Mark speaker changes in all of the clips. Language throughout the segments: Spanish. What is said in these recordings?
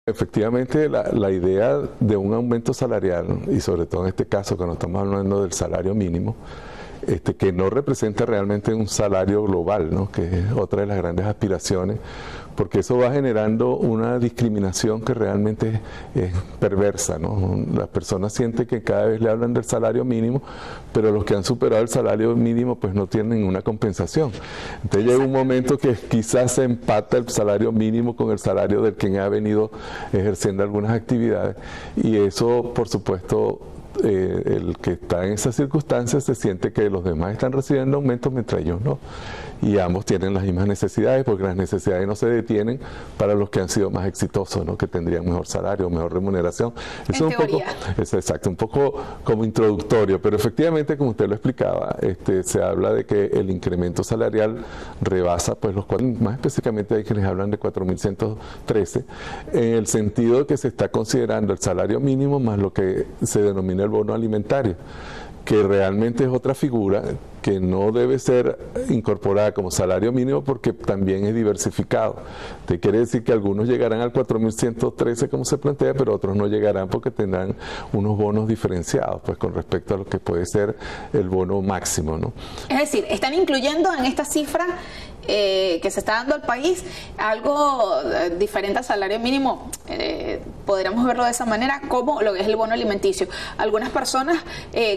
Speaker 1: Efectivamente, la idea de un aumento salarial, y sobre todo en este caso cuando estamos hablando del salario mínimo, que no representa realmente un salario global, ¿no? Que es otra de las grandes aspiraciones, porque eso va generando una discriminación que realmente es perversa, ¿no? Las personas sienten que cada vez le hablan del salario mínimo, pero los que han superado el salario mínimo pues no tienen ninguna compensación. Entonces llega un momento que quizás se empata el salario mínimo con el salario del quien ha venido ejerciendo algunas actividades, y eso por supuesto el que está en esas circunstancias se siente que los demás están recibiendo aumentos mientras ellos no, y ambos tienen las mismas necesidades, porque las necesidades no se detienen para los que han sido más exitosos, ¿no? Que tendrían mejor salario, mejor remuneración. Eso es un poco, es exacto, un poco como introductorio, pero efectivamente, como usted lo explicaba, se habla de que el incremento salarial rebasa pues los más específicamente hay quienes hablan de 4.113, en el sentido de que se está considerando el salario mínimo más lo que se denomina el bono alimentario, que realmente es otra figura que no debe ser incorporada como salario mínimo porque también es diversificado. Te quiere decir que algunos llegarán al 4.113 como se plantea, pero otros no llegarán porque tendrán unos bonos diferenciados pues con respecto a lo que puede ser el bono máximo, ¿no?
Speaker 2: Es decir, están incluyendo en esta cifra que se está dando al país algo diferente al salario mínimo, podríamos verlo de esa manera, como lo que es el bono alimenticio. Algunas personas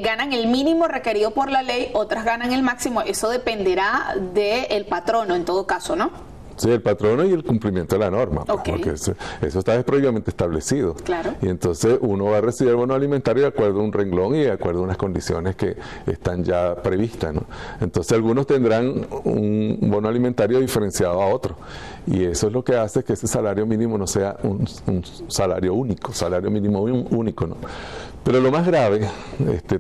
Speaker 2: ganan el mínimo requerido por la ley, otras ganan el máximo. Eso dependerá del patrono en todo caso, ¿no?
Speaker 1: Sí, el patrono y el cumplimiento de la norma,
Speaker 2: Okay.
Speaker 1: porque eso está previamente establecido.
Speaker 2: Claro.
Speaker 1: Y entonces uno va a recibir el bono alimentario de acuerdo a un renglón y de acuerdo a unas condiciones que están ya previstas, ¿no? Entonces algunos tendrán un bono alimentario diferenciado a otros. Y eso es lo que hace que ese salario mínimo no sea un salario único, salario mínimo único, ¿no? Pero lo más grave,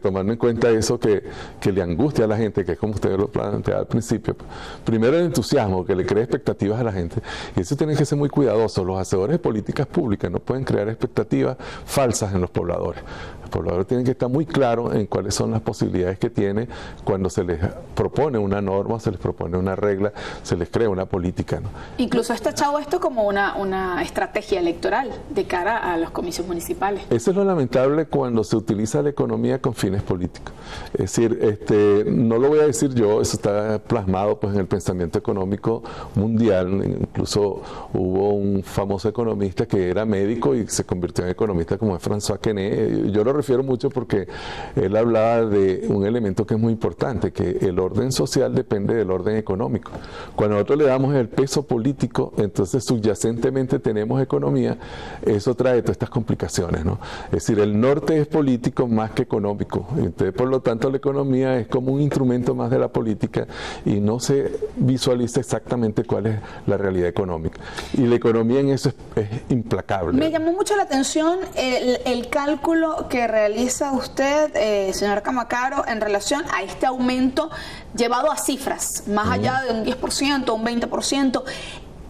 Speaker 1: tomando en cuenta eso que le angustia a la gente, que es como usted lo planteaba al principio, primero el entusiasmo, que le crea expectativas a la gente, y eso tienen que ser muy cuidadosos. Los hacedores de políticas públicas no pueden crear expectativas falsas en los pobladores. Los pobladores tienen que estar muy claros en cuáles son las posibilidades que tienen cuando se les propone una norma, se les propone una regla, se les crea una política, ¿no?
Speaker 2: Incluso está echado esto como una estrategia electoral de cara a los comicios municipales.
Speaker 1: Eso es lo lamentable cuando se utiliza la economía con fines políticos. Es decir, no lo voy a decir yo, eso está plasmado pues en el pensamiento económico mundial. Incluso hubo un famoso economista que era médico y se convirtió en economista, como es François Quesnay. Yo lo refiero mucho porque él hablaba de un elemento que es muy importante, que el orden social depende del orden económico. Cuando nosotros le damos el peso político, entonces subyacentemente tenemos economía, eso trae todas estas complicaciones, ¿no? Es decir, el norte es político más que económico. Entonces, por lo tanto, la economía es como un instrumento más de la política y no se visualiza exactamente cuál es la realidad económica. Y la economía en eso es implacable.
Speaker 2: Me llamó mucho la atención el cálculo que realiza usted, señor Camacaro, en relación a este aumento llevado a cifras, más allá de un 10%, un 20%.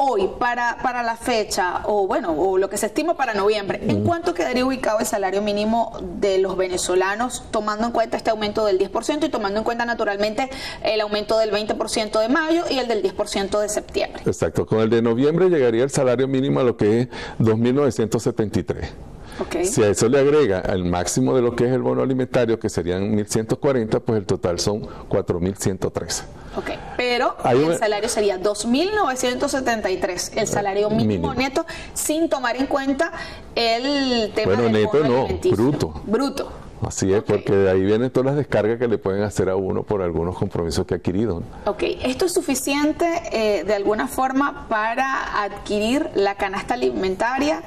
Speaker 2: Hoy, para la fecha, o lo que se estima para noviembre, ¿en cuánto quedaría ubicado el salario mínimo de los venezolanos, tomando en cuenta este aumento del 10% y tomando en cuenta naturalmente el aumento del 20% de mayo y el del 10% de septiembre?
Speaker 1: Exacto, con el de noviembre llegaría el salario mínimo a lo que es 2.973.
Speaker 2: Okay.
Speaker 1: Si a eso le agrega el máximo de lo que es el bono alimentario, que serían 1.140, pues el total son 4.113.
Speaker 2: Ok, pero el salario sería 2.973, el salario mínimo neto, sin tomar en cuenta el tema del
Speaker 1: neto
Speaker 2: bono
Speaker 1: no,
Speaker 2: alimenticio.
Speaker 1: bruto. Así es, porque de ahí vienen todas las descargas que le pueden hacer a uno por algunos compromisos que ha adquirido, ¿no?
Speaker 2: Ok, ¿esto es suficiente de alguna forma para adquirir la canasta alimentaria?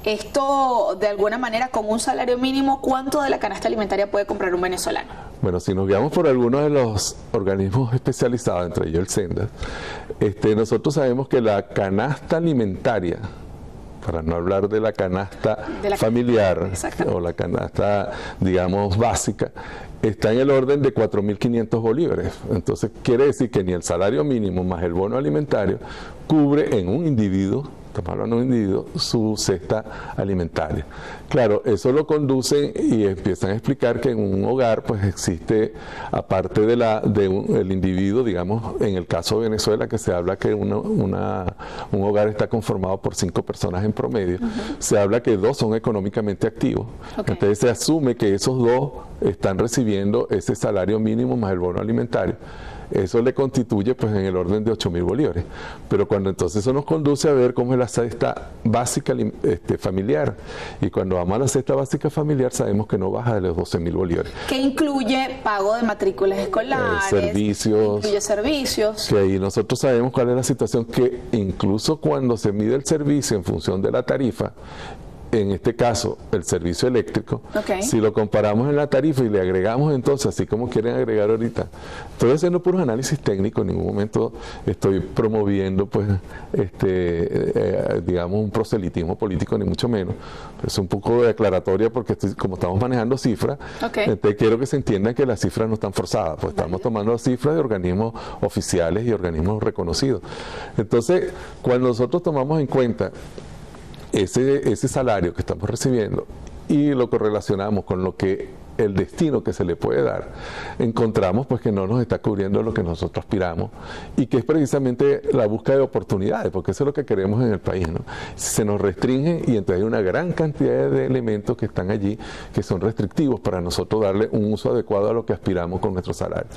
Speaker 2: Esto, de alguna manera, con un salario mínimo, ¿cuánto de la canasta alimentaria puede comprar un venezolano?
Speaker 1: Bueno, si nos guiamos por algunos de los organismos especializados, entre ellos el SENDAS, nosotros sabemos que la canasta alimentaria, para no hablar de la canasta familiar o la canasta, digamos, básica, está en el orden de 4.500 bolívares. Entonces, quiere decir que ni el salario mínimo más el bono alimentario cubre en un individuo estamos hablando de un individuo, su cesta alimentaria. Claro, eso lo conducen y empiezan a explicar que en un hogar pues existe, aparte de el individuo, digamos, en el caso de Venezuela, que se habla que un hogar está conformado por 5 personas en promedio, se habla que 2 son económicamente activos. Entonces se asume que esos 2 están recibiendo ese salario mínimo más el bono alimentario. Eso le constituye pues en el orden de 8.000 bolívares. Pero cuando entonces eso nos conduce a ver cómo es la cesta básica familiar. Y cuando vamos a la cesta básica familiar sabemos que no baja de los 12.000 bolívares.
Speaker 2: Que incluye pago de matrículas escolares,
Speaker 1: servicios.
Speaker 2: Incluye servicios.
Speaker 1: Que ahí nosotros sabemos cuál es la situación, que incluso cuando se mide el servicio en función de la tarifa, en este caso el servicio eléctrico, si lo comparamos en la tarifa y le agregamos entonces, así como quieren agregar ahorita, estoy haciendo puros análisis técnicos, en ningún momento estoy promoviendo pues digamos un proselitismo político, ni mucho menos, pero es un poco de aclaratoria porque como estamos manejando cifras, entonces quiero que se entienda que las cifras no están forzadas, pues estamos tomando cifras de organismos oficiales y organismos reconocidos. Entonces, cuando nosotros tomamos en cuenta ese salario que estamos recibiendo y lo correlacionamos con lo que el destino que se le puede dar, encontramos pues que no nos está cubriendo lo que nosotros aspiramos y que es precisamente la búsqueda de oportunidades, porque eso es lo que queremos en el país, ¿no? Se nos restringe y entonces hay una gran cantidad de elementos que están allí que son restrictivos para nosotros darle un uso adecuado a lo que aspiramos con nuestro salario.